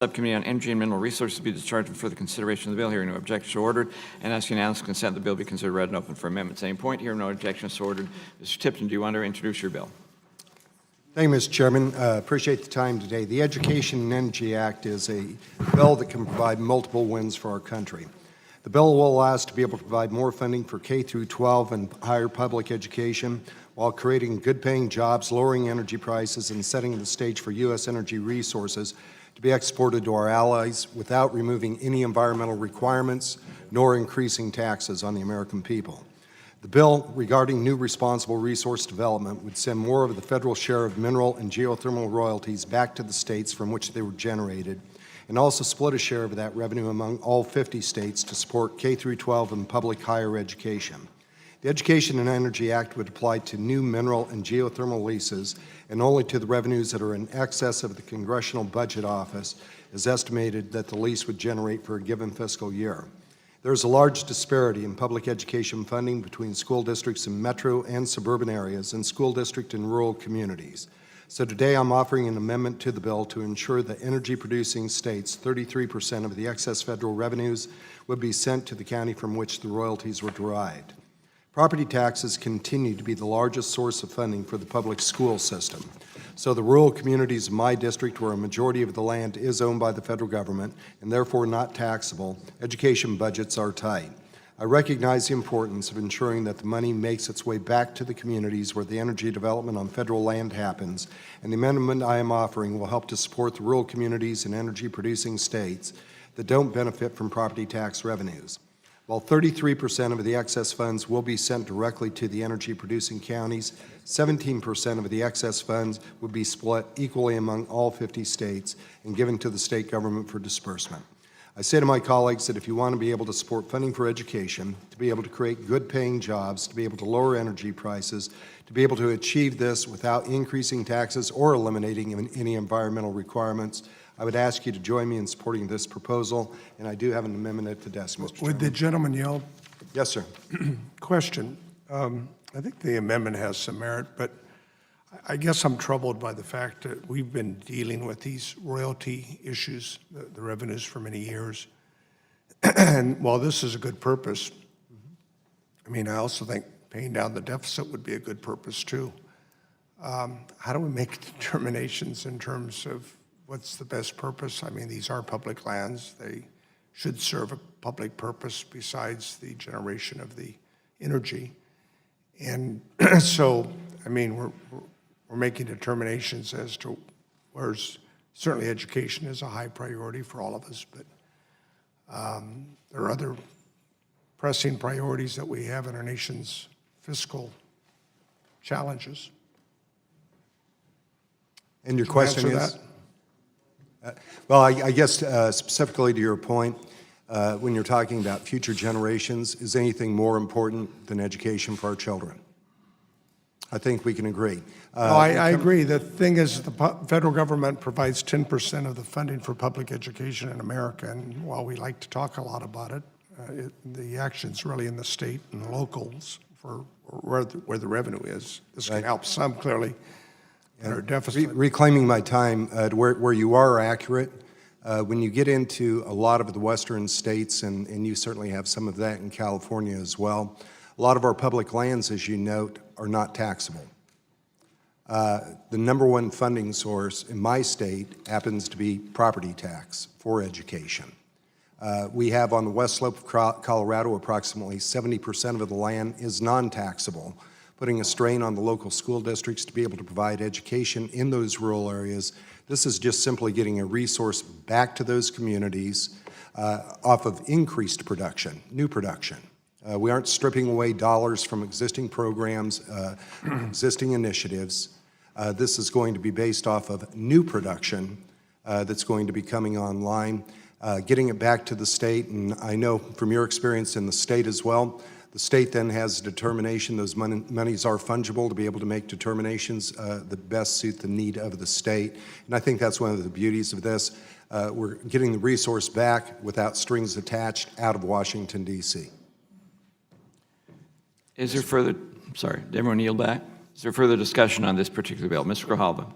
Subcommittee on Energy and Mineral Resources be discharged for the consideration of the bill. Hearing no objection, so ordered. And ask unanimous consent the bill be considered read and open for amendments. At any point, hearing no objection, so ordered. Mr. Tipton, do you want to introduce your bill? Thank you, Mr. Chairman. Appreciate the time today. The Education and Energy Act is a bill that can provide multiple wins for our country. The bill will allow us to be able to provide more funding for K through 12 and higher public education while creating good-paying jobs, lowering energy prices, and setting the stage for U.S. energy resources to be exported to our allies without removing any environmental requirements nor increasing taxes on the American people. The bill regarding new responsible resource development would send more of the federal share of mineral and geothermal royalties back to the states from which they were generated, and also split a share of that revenue among all 50 states to support K through 12 and public higher education. The Education and Energy Act would apply to new mineral and geothermal leases and only to the revenues that are in excess of the Congressional Budget Office is estimated that the lease would generate for a given fiscal year. There is a large disparity in public education funding between school districts in metro and suburban areas and school district and rural communities. So today I'm offering an amendment to the bill to ensure that energy-producing states, 33% of the excess federal revenues, would be sent to the county from which the royalties were derived. Property taxes continue to be the largest source of funding for the public school system. So the rural communities of my district, where a majority of the land is owned by the federal government and therefore not taxable, education budgets are tight. I recognize the importance of ensuring that the money makes its way back to the communities where the energy development on federal land happens, and the amendment I am offering will help to support the rural communities and energy-producing states that don't benefit from property tax revenues. While 33% of the excess funds will be sent directly to the energy-producing counties, 17% of the excess funds would be split equally among all 50 states and given to the state government for disbursement. I say to my colleagues that if you want to be able to support funding for education, to be able to create good-paying jobs, to be able to lower energy prices, to be able to achieve this without increasing taxes or eliminating any environmental requirements, I would ask you to join me in supporting this proposal, and I do have an amendment at the desk, Mr. Chairman. Would the gentleman yield? Yes, sir. Question. I think the amendment has some merit, but I guess I'm troubled by the fact that we've been dealing with these royalty issues, the revenues, for many years. And while this is a good purpose, I mean, I also think paying down the deficit would be a good purpose too. How do we make determinations in terms of what's the best purpose? I mean, these are public lands. They should serve a public purpose besides the generation of the energy. And so, I mean, we're making determinations as to where's, certainly education is a high priority for all of us, but there are other pressing priorities that we have in our nation's fiscal challenges. And your question is? Well, I guess specifically to your point, when you're talking about future generations, is anything more important than education for our children? I think we can agree. I agree. The thing is, the federal government provides 10% of the funding for public education in America, and while we like to talk a lot about it, the action's really in the state and locals for where the revenue is. This can help some, clearly. Reclaiming my time, where you are accurate, when you get into a lot of the western states, and you certainly have some of that in California as well, a lot of our public lands, as you note, are not taxable. The number one funding source in my state happens to be property tax for education. We have on the west slope of Colorado, approximately 70% of the land is non-taxable, putting a strain on the local school districts to be able to provide education in those rural areas. This is just simply getting a resource back to those communities off of increased production, new production. We aren't stripping away dollars from existing programs, existing initiatives. This is going to be based off of new production that's going to be coming online, getting it back to the state, and I know from your experience in the state as well, the state then has determination. Those monies are fungible to be able to make determinations that best suit the need of the state. And I think that's one of the beauties of this. We're getting the resource back without strings attached out of Washington, D.C. Is there further, sorry, did everyone yield back? Is there further discussion on this particular bill? Mr. Grijalva.